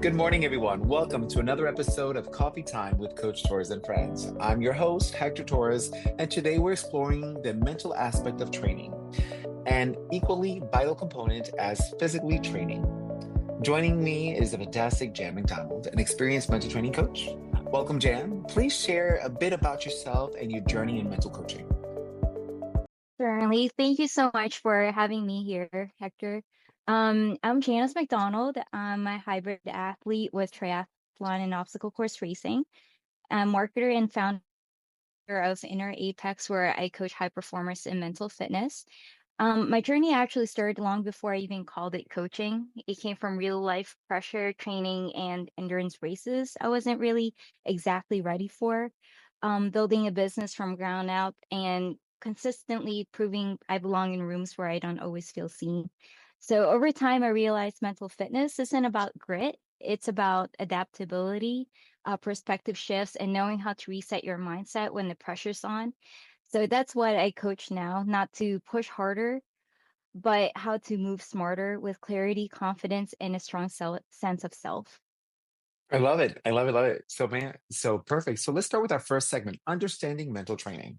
Good morning, everyone. Welcome to another episode of Coffee Time with Coach Torres and Friends. I'm your host, Hector Torres, and today we're exploring the mental aspect of training, an equally vital component as physically training. Joining me is the fantastic Jan McDonald, an experienced mental training coach. Welcome, Jan. Please share a bit about yourself and your journey in mental coaching. Certainly. Thank you so much for having me here, Hector. I'm Janice McDonald. I'm a hybrid athlete with triathlon and obstacle course racing. I'm marketer and founder of Inner Apex, where I coach high performers in mental fitness. My journey actually started long before I even called it coaching. It came from real life pressure, training, and endurance races I wasn't really exactly ready for. Building a business from ground up and consistently proving I belong in rooms where I don't always feel seen. So over time, I realized mental fitness isn't about grit. It's about adaptability, perspective shifts, and knowing how to reset your mindset when the pressure's on. So that's what I coach now, not to push harder, but how to move smarter with clarity, confidence, and a strong sense of self. I love it. I love it. Love it. So perfect. So let's start with our first segment, understanding mental training.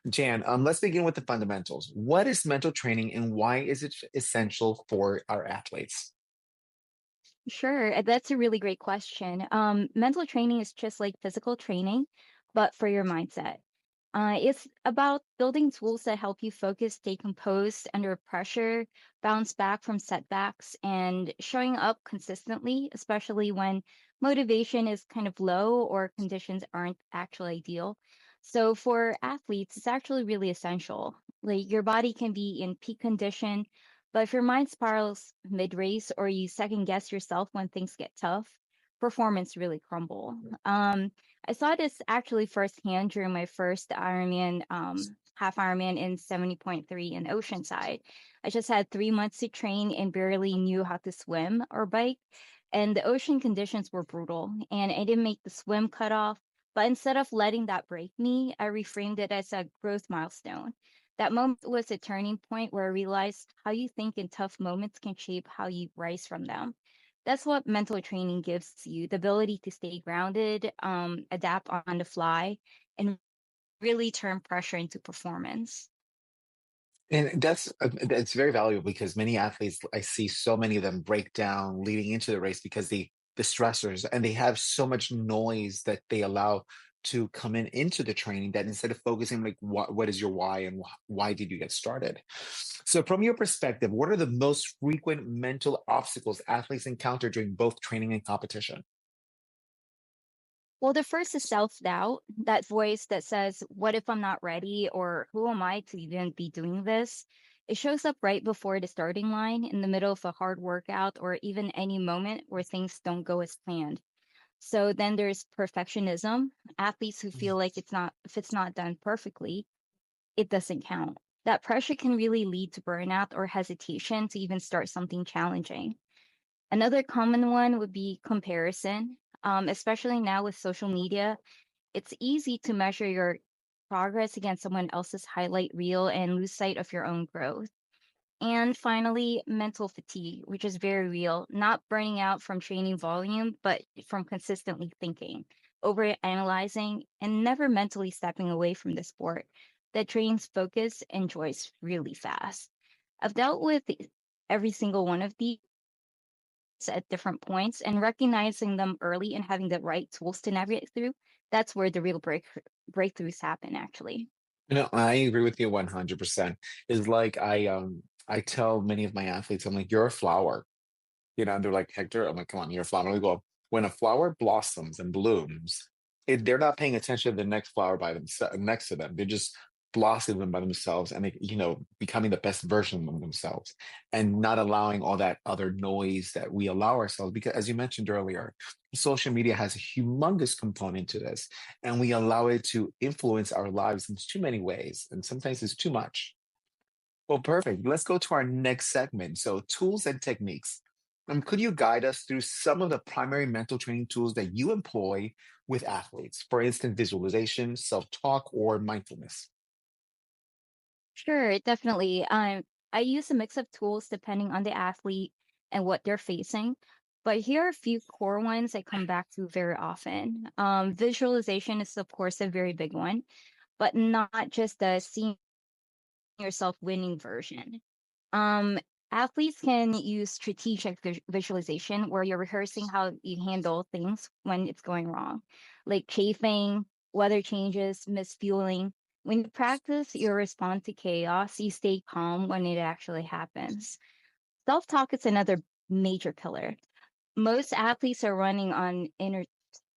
Jan, let's begin with the fundamentals. What is mental training and why is it essential for our athletes? Sure, that's a really great question. Mental training is just like physical training, but for your mindset. It's about building tools that help you focus, stay composed under pressure, bounce back from setbacks, and showing up consistently, especially when motivation is kind of low or conditions aren't actually ideal. So for athletes, it's actually really essential. Like your body can be in peak condition, but if your mind spirals mid-race or you second guess yourself when things get tough, performance really crumble. I saw this actually firsthand during my first Ironman, half Ironman in 70.3 in Oceanside. I just had 3 months to train and barely knew how to swim or bike. And the ocean conditions were brutal, and I didn't make the swim cutoff. But instead of letting that break me, I reframed it as a growth milestone. That moment was a turning point where I realized how you think in tough moments can shape how you rise from them. That's what mental training gives you, the ability to stay grounded, adapt on the fly, and really turn pressure into performance. And that's very valuable because many athletes, I see so many of them break down leading into the race because the stressors and they have so much noise that they allow to come into the training that instead of focusing like what is your why and why did you get started? So from your perspective, what are the most frequent mental obstacles athletes encounter during both training and competition? Well, the first is self doubt, that voice that says, what if I'm not ready? Or who am I to even be doing this? It shows up right before the starting line, in the middle of a hard workout, or even any moment where things don't go as planned. So then there's perfectionism, athletes who feel like if it's not done perfectly, it doesn't count. That pressure can really lead to burnout or hesitation to even start something challenging. Another common one would be comparison, especially now with social media. It's easy to measure your progress against someone else's highlight reel and lose sight of your own growth. And finally, mental fatigue, which is very real, not burning out from training volume, but from consistently thinking, over analyzing, and never mentally stepping away from the sport that drains focus and joys really fast. I've dealt with every single one of these at different points, and recognizing them early and having the right tools to navigate through, that's where the real breakthroughs happen, actually. I agree with you 100%. It's like I tell many of my athletes, I'm like, you're a flower. And they're like, Hector, I'm like, come on, you're a flower. We go, when a flower blossoms and blooms, they're not paying attention to the next flower by themselves next to them. They're just blossoming by themselves and becoming the best version of themselves and not allowing all that other noise that we allow ourselves. Because as you mentioned earlier, social media has a humongous component to this, and we allow it to influence our lives in too many ways. And sometimes it's too much. Well, perfect. Let's go to our next segment. So, tools and techniques. Could you guide us through some of the primary mental training tools that you employ with athletes? For instance, visualization, self-talk, or mindfulness? Sure, definitely. I use a mix of tools depending on the athlete and what they're facing. But here are a few core ones I come back to very often. Visualization is, of course, a very big one, but not just the seeing yourself winning version. Um, Athletes can use strategic visualization where you're rehearsing how you handle things when it's going wrong, like chafing, weather changes, misfueling. When you practice your response to chaos, you stay calm when it actually happens. Self talk is another major pillar. Most athletes are running on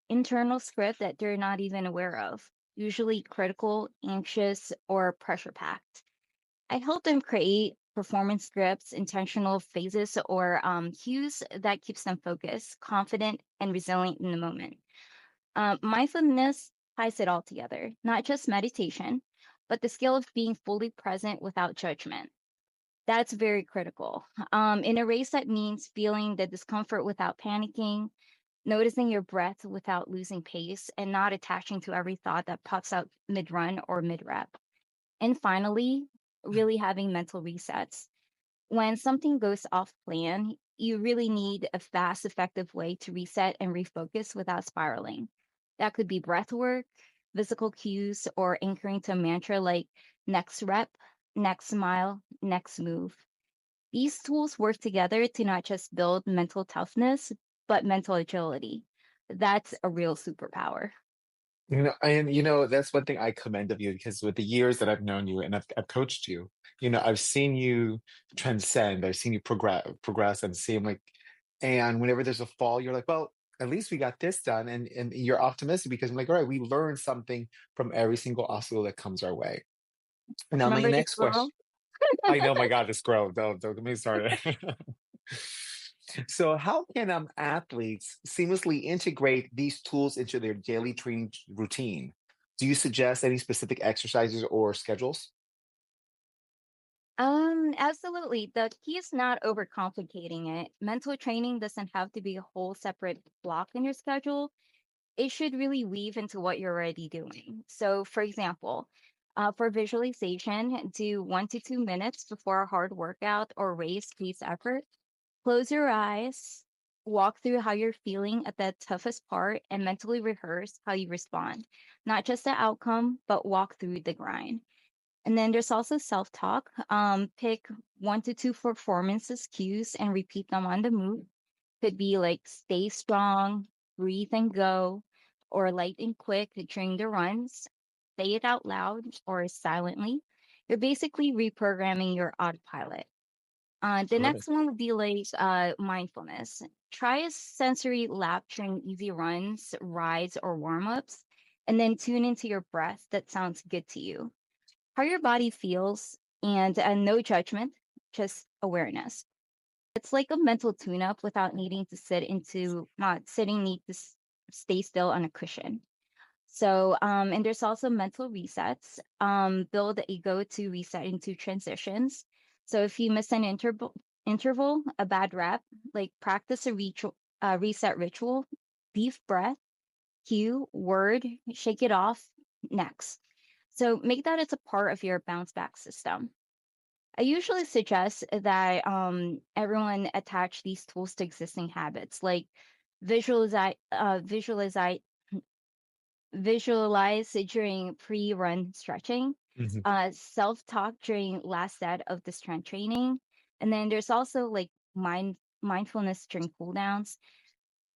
internal script that they're not even aware of, usually critical, anxious, or pressure packed. I help them create performance scripts, intentional phases, or cues that keeps them focused, confident, and resilient in the moment. Mindfulness ties it all together, not just meditation, but the skill of being fully present without judgment. That's very critical. In a race, that means feeling the discomfort without panicking, noticing your breath without losing pace, and not attaching to every thought that pops out mid run or mid rep. And finally, really having mental resets. When something goes off plan, you really need a fast, effective way to reset and refocus without spiraling. That could be breath work, physical cues, or anchoring to a mantra like next rep, next mile, next move. These tools work together to not just build mental toughness, but mental agility. That's a real superpower. That's one thing I commend of you because with the years that I've known you and I've coached you, I've seen you transcend, I've seen you progress and seem like, and whenever there's a fall, you're like, well, at least we got this done. And you're optimistic because I'm like, all right, we learned something from every single obstacle that comes our way. Now, my Remember the next question, squirrel? I know, my God, this grow, don't get me started. So, how can athletes seamlessly integrate these tools into their daily training routine? Do you suggest any specific exercises or schedules? Absolutely. The key is not overcomplicating it. Mental training doesn't have to be a whole separate block in your schedule. It should really weave into what you're already doing. So, for example, for visualization, do 1 to 2 minutes before a hard workout or race pace effort. Close your eyes, walk through how you're feeling at the toughest part, and mentally rehearse how you respond. Not just the outcome, but walk through the grind. And then there's also self talk. Pick 1 to 2 performances cues and repeat them on the move. Could be like stay strong, breathe and go, or light and quick during the runs. Say it out loud or silently. You're basically reprogramming your autopilot. The Love it. next one would be like mindfulness. Try a sensory lap during easy runs, rides, or warm ups, and then tune into your breath that sounds good to you, how your body feels, and no judgment, just awareness. It's like a mental tune up without needing to not sitting, need to stay still on a cushion. So, and there's also mental resets. Build a go to reset into transitions. So if you miss an interval, a bad rep, like practice a reset ritual, deep breath, cue, word, shake it off, next. So make that as a part of your bounce back system. I usually suggest that everyone attach these tools to existing habits, like visualize, visualize, visualize during pre-run stretching, Mhm. self-talk during last set of the strength training, and then there's also like mindfulness during cool downs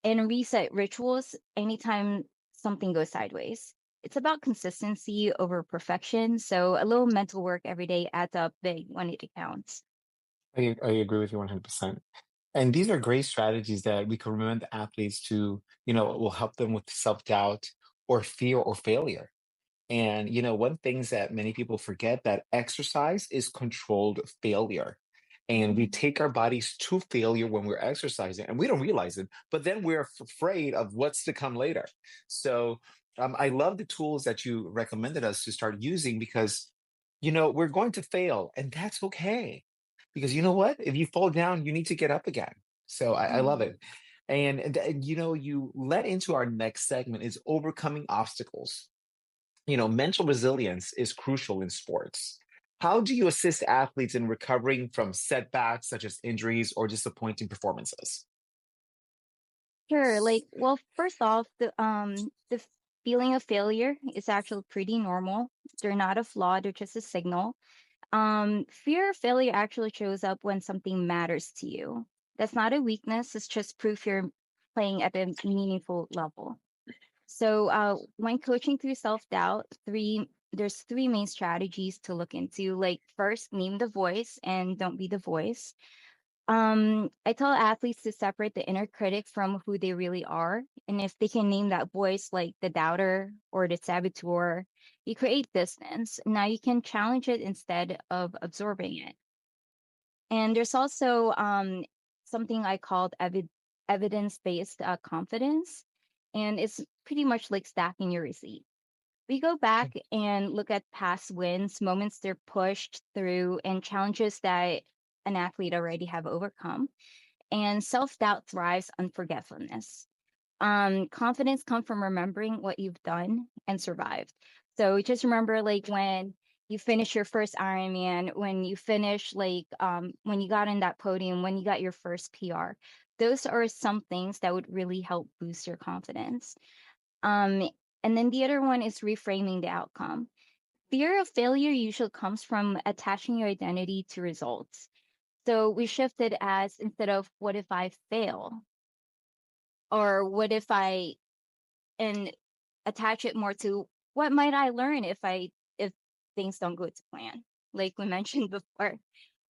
and reset rituals anytime something goes sideways. It's about consistency over perfection. So a little mental work every day adds up big when it counts. I agree with you 100%. And these are great strategies that we can recommend the athletes to, will help them with self doubt or fear or failure. And one things that many people forget that exercise is controlled failure. And we Mhm. take our bodies to failure when we're exercising and we don't realize it, but then we're afraid of what's to come later. So I love the tools that you recommended us to start using because, we're going to fail and that's okay. Because you know what? If you fall down, you need to get up again. So I love Mhm. it. You led into our next segment is overcoming obstacles. Mental resilience is crucial in sports. How do you assist athletes in recovering from setbacks such as injuries or disappointing performances? Sure. Well, first off, the feeling of failure is actually pretty normal. They're not a flaw, they're just a signal. Fear of failure actually shows up when something matters to you. That's not a weakness, it's just proof you're playing at a meaningful level. So, when coaching through self-doubt, there's three main strategies to look into. Like, first, name the voice and don't be the voice. I tell athletes to separate the inner critic from who they really are. And if they can name that voice, like the doubter or the saboteur, you create distance. Now you can challenge it instead of absorbing it. And there's also something I called evidence-based confidence. And it's pretty much like stacking your receipt. We go back and look at past wins, moments they're pushed through, and challenges that an athlete already have overcome. And self-doubt thrives on forgetfulness. Confidence comes from remembering what you've done and survived. So just remember, like when you finish your first Ironman, when you finish, when you got in that podium, when you got your first PR. Those are some things that would really help boost your confidence. Um, and then the other one is reframing the outcome. Fear of failure usually comes from attaching your identity to results. So we shifted as instead of what if I fail or what if I and attach it more to what might I learn if things don't go to plan, like we mentioned before,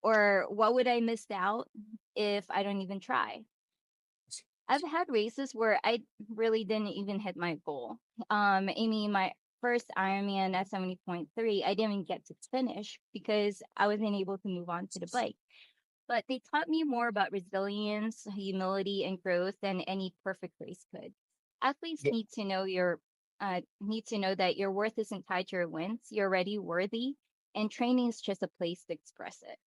or what would I miss out if I don't even try. I've had races where I really didn't even hit my goal. Amy, my first Ironman at 70.3, I didn't even get to finish because I wasn't able to move on to the bike. But they taught me more about resilience, humility, and growth than any perfect race could. Athletes need to know that your worth isn't tied to your wins. You're already worthy, and training is just a place to express it.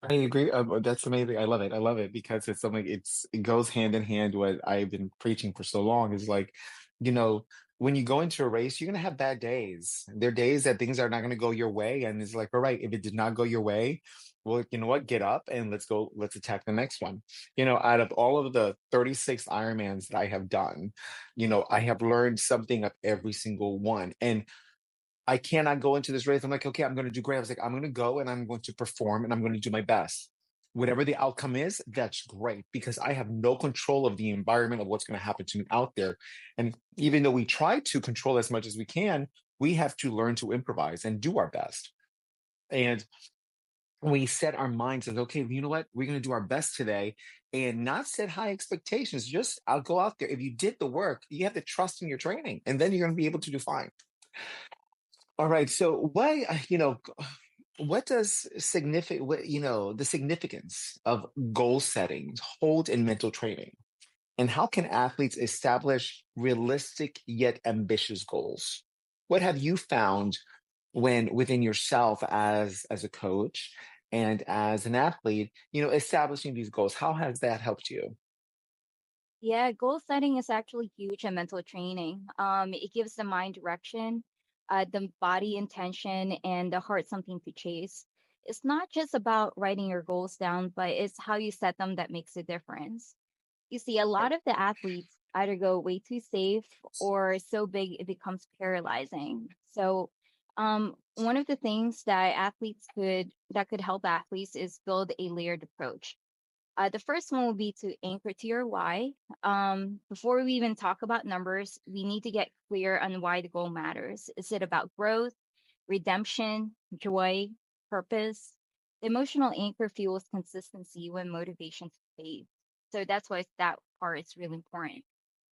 I agree. That's amazing. I love it. I love it because it's something. It goes hand in hand. What I've been preaching for so long is like, you know, when you go into a race, you're gonna have bad days. There are days that things are not gonna go your way, and it's like, all right, if it did not go your way, well, you know what? Get up and let's go. Let's attack the next one. Out of all of the 36 Ironmans that I have done, I have learned something of every single one, and I cannot go into this race. I'm like, okay, I'm going to do great. I was like, I'm going to go and I'm going to perform and I'm going to do my best. Whatever the outcome is, that's great because I have no control of the environment of what's going to happen to me out there. And even though we try to control as much as we can, we have to learn to improvise and do our best. And we set our minds as, okay, you know what? We're going to do our best today and not set high expectations. Just I'll go out there. If you did the work, you have to trust in your training and then you're going to be able to do fine. All right. So what does the significance of goal setting hold in mental training? And how can athletes establish realistic yet ambitious goals? What have you found when within yourself as a coach and as an athlete, establishing these goals? How has that helped you? Yeah, goal setting is actually huge in mental training. It gives the mind direction, the body intention, and the heart something to chase. It's not just about writing your goals down, but it's how you set them that makes a difference. You see, a lot of the athletes either go way too safe or so big it becomes paralyzing. So, one of the things that could help athletes is build a layered approach. The first one will be to anchor to your why. Before we even talk about numbers, we need to get clear on why the goal matters. Is it about growth, redemption, joy, purpose? The emotional anchor fuels consistency when motivation fades. So that's why that part is really important.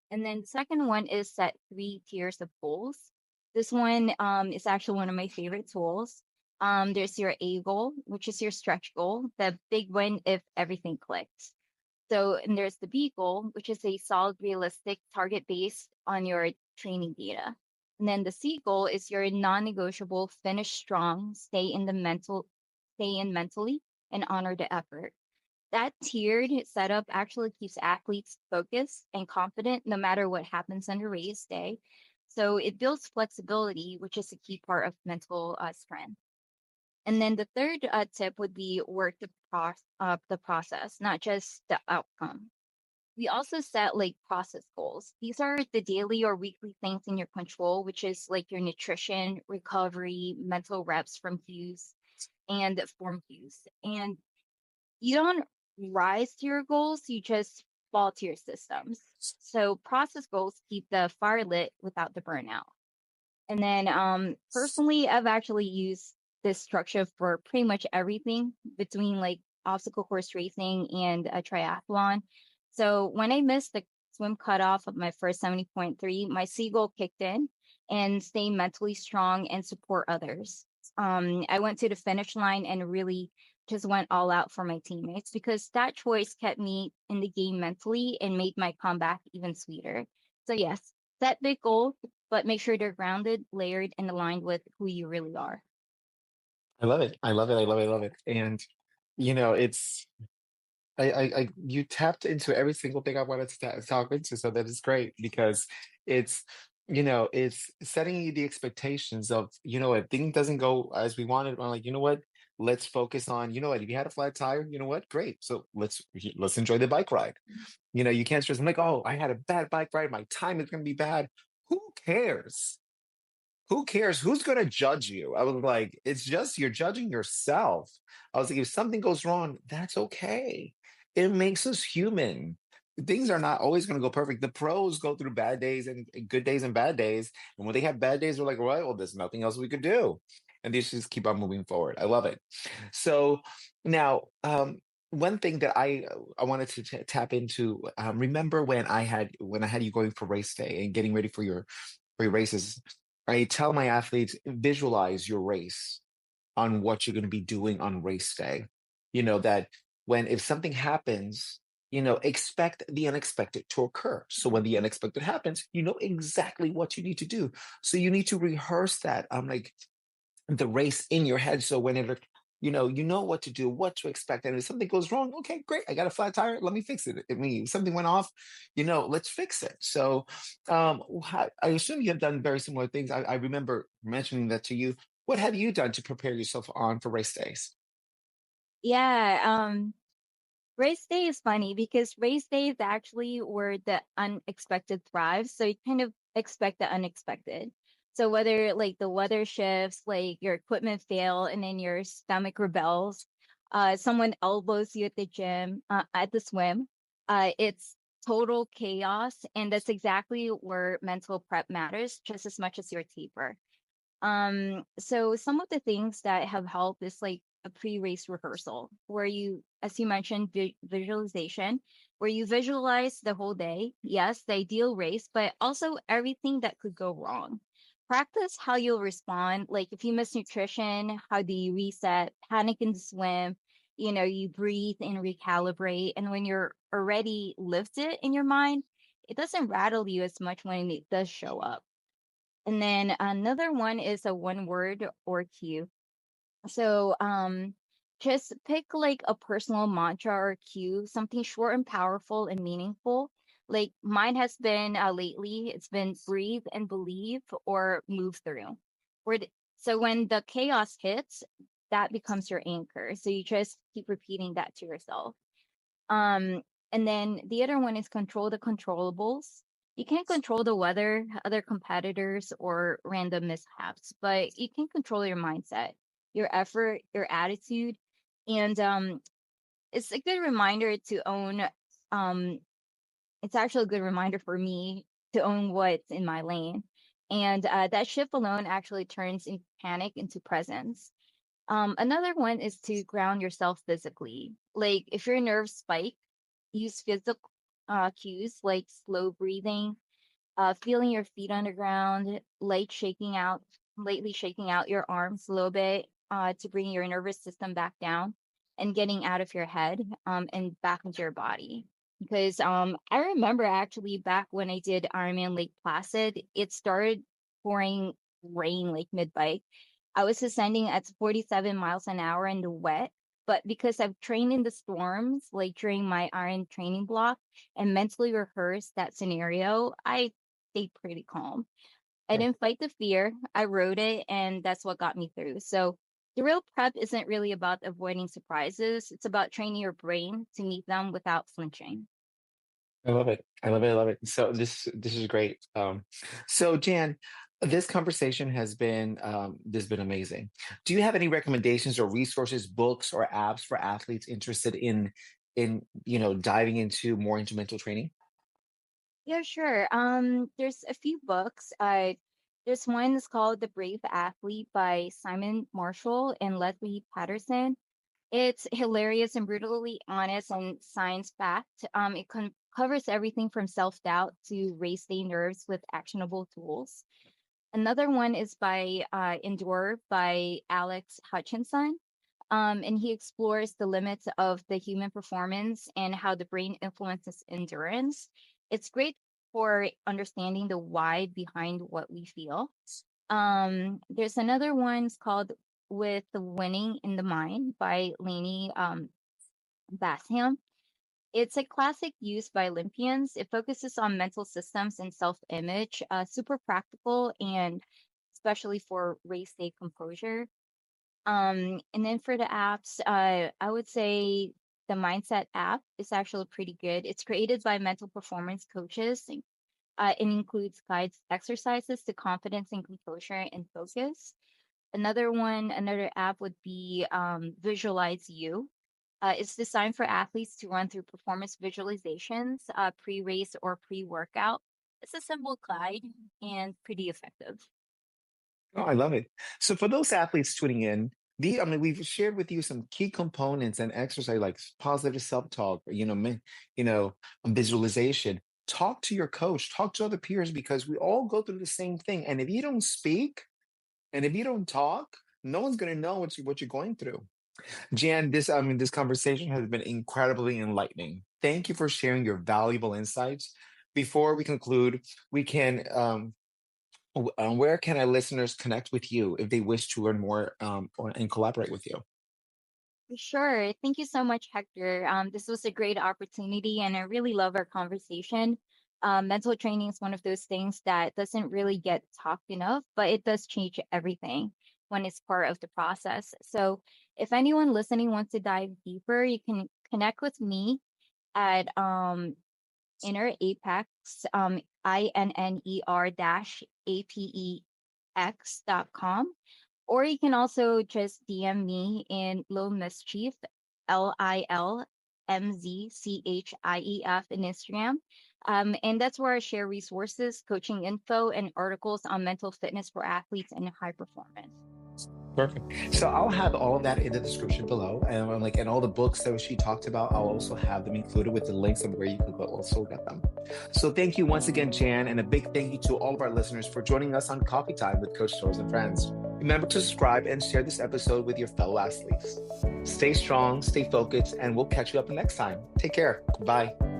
And then the second one is set three tiers of goals. This one is actually one of my favorite tools. There's your A goal, which is your stretch goal, the big win if everything clicks. So, and there's the B goal, which is a solid, realistic target based on your training data. And then the C goal is your non-negotiable, finish strong, stay in mentally, and honor the effort. That tiered setup actually keeps athletes focused and confident no matter what happens on the race day. So it builds flexibility, which is a key part of mental strength. And then the third tip would be work the process, not just the outcome. We also set like process goals. These are the daily or weekly things in your control, which is like your nutrition, recovery, mental reps from cues, and form cues. And you don't rise to your goals, you just fall to your systems. So process goals keep the fire lit without the burnout. And then personally, I've actually used this structure for pretty much everything between like obstacle course racing and a triathlon. So when I missed the swim cutoff of my first 70.3, my seagull kicked in and stay mentally strong and support others. I went to the finish line and really just went all out for my teammates because that choice kept me in the game mentally and made my comeback even sweeter. So yes, set big goals, but make sure they're grounded, layered, and aligned with who you really are. I love it. I love it. I love it. I love it. And it's you tapped into every single thing I wanted to talk into, so that is great because it's it's setting you the expectations of if things doesn't go as we wanted. I'm like, you know what? Let's focus on if you had a flat tire, you know what? Great. So let's enjoy the bike ride. You can't stress. I'm like, oh, I had a bad bike ride. My time is going to be bad. Who cares? Who cares? Who's going to judge you? I was like, it's just you're judging yourself. I was like, if something goes wrong, that's okay. It makes us human. Things are not always going to go perfect. The pros go through bad days and good days and bad days. And when they have bad days, they're like, right, well, there's nothing else we could do. And they just keep on moving forward. I love it. So now, one thing that I wanted to tap into. Remember when I had you going for race day and getting ready for your races. I tell my athletes, visualize your race on what you're going to be doing on race day. That if something happens, expect the unexpected to occur. So when the unexpected happens, you know exactly what you need to do. So you need to rehearse that. I'm like, the race in your head. So whenever you know what to do, what to expect. And if something goes wrong, okay, great. I got a flat tire. Let me fix it. I mean, if something went off, let's fix it. So I assume you have done very similar things. I remember mentioning that to you. What have you done to prepare yourself on for race days? Yeah, race day is funny because race day is actually where the unexpected thrives. So you kind of expect the unexpected. So whether like the weather shifts, like your equipment fail, and then your stomach rebels, someone elbows you at the gym, at the swim, it's total chaos, and that's exactly where mental prep matters just as much as your taper. So some of the things that have helped is like a pre-race rehearsal where you, as you mentioned, visualization, where you visualize the whole day. Yes, the ideal race, but also everything that could go wrong. Practice how you'll respond. Like if you miss nutrition, how do you reset, panic and swim? You breathe and recalibrate. And when you're already lived it in your mind, it doesn't rattle you as much when it does show up. And then another one is a one word or cue. So just pick like a personal mantra or cue, something short and powerful and meaningful. Like mine has been lately, it's been breathe and believe or move through. So when the chaos hits, that becomes your anchor. So you just keep repeating that to yourself. Um, and then the other one is control the controllables. You can't control the weather, other competitors, or random mishaps, but you can control your mindset, your effort, your attitude. And it's a good reminder to own, um, it's actually a good reminder for me to own what's in my lane. And that shift alone actually turns in panic into presence. Another one is to ground yourself physically. Like if your nerves spike, use physical cues like slow breathing, feeling your feet on the ground, lightly shaking out your arms a little bit to bring your nervous system back down and getting out of your head and back into your body. Because I remember actually back when I did Ironman Lake Placid, it started pouring rain like mid bike. I was ascending at 47 miles an hour in the wet, but because I've trained in the storms, like during my iron training block, and mentally rehearsed that scenario, I stayed pretty calm. I didn't fight the fear. I wrote it, and that's what got me through. So the real prep isn't really about avoiding surprises. It's about training your brain to meet them without flinching. I love it. I love it. I love it. So this is great. So Jan, this conversation has been amazing. Do you have any recommendations or resources, books or apps for athletes interested in diving into mental training? Yeah, sure. There's a few books. There's one that's called The Brave Athlete by Simon Marshall and Lesley Paterson. It's hilarious and brutally honest and science-backed. It covers everything from self-doubt to race day nerves with actionable tools. Another one is by Endure by Alex Hutchinson. And he explores the limits of the human performance and how the brain influences endurance. It's great for understanding the why behind what we feel. There's another one it's called With the Winning in the Mind by Lainey Basham. It's a classic used by Olympians. It focuses on mental systems and self image, super practical and especially for race day composure. And then for the apps, I would say the Mindset app is actually pretty good. It's created by mental performance coaches. It includes guides, exercises to confidence and composure and focus. Another app would be Visualize You. It's designed for athletes to run through performance visualizations, pre-race or pre-workout. It's a simple guide and pretty effective. Oh, I love it. So for those athletes tuning in, I mean, we've shared with you some key components and exercise like positive self-talk, visualization. Talk to your coach, talk to other peers because we all go through the same thing. And if you don't speak and if you don't talk, no one's going to know what you're going through. Jan, this conversation has been incredibly enlightening. Thank you for sharing your valuable insights. Before we conclude, we can where can our listeners connect with you if they wish to learn more and collaborate with you? Sure. Thank you so much, Hector. This was a great opportunity, and I really love our conversation. Mental training is one of those things that doesn't really get talked enough, but it does change everything when it's part of the process. So, if anyone listening wants to dive deeper, you can connect with me at Inner Apex, INNER dash APEX.com. Or you can also just DM me in Lil Mischief, LILMZCHIEF in Instagram. And that's where I share resources, coaching info, and articles on mental fitness for athletes and high performance. Perfect. So I'll have all of that in the description below, and and all the books that she talked about. I'll also have them included with the links of where you could go also get them. So thank you once again, Jan, and a big thank you to all of our listeners for joining us on Coffee Time with Coach Torres and Friends. Remember to subscribe and share this episode with your fellow athletes. Stay strong, stay focused, and we'll catch you up next time. Take care. Bye.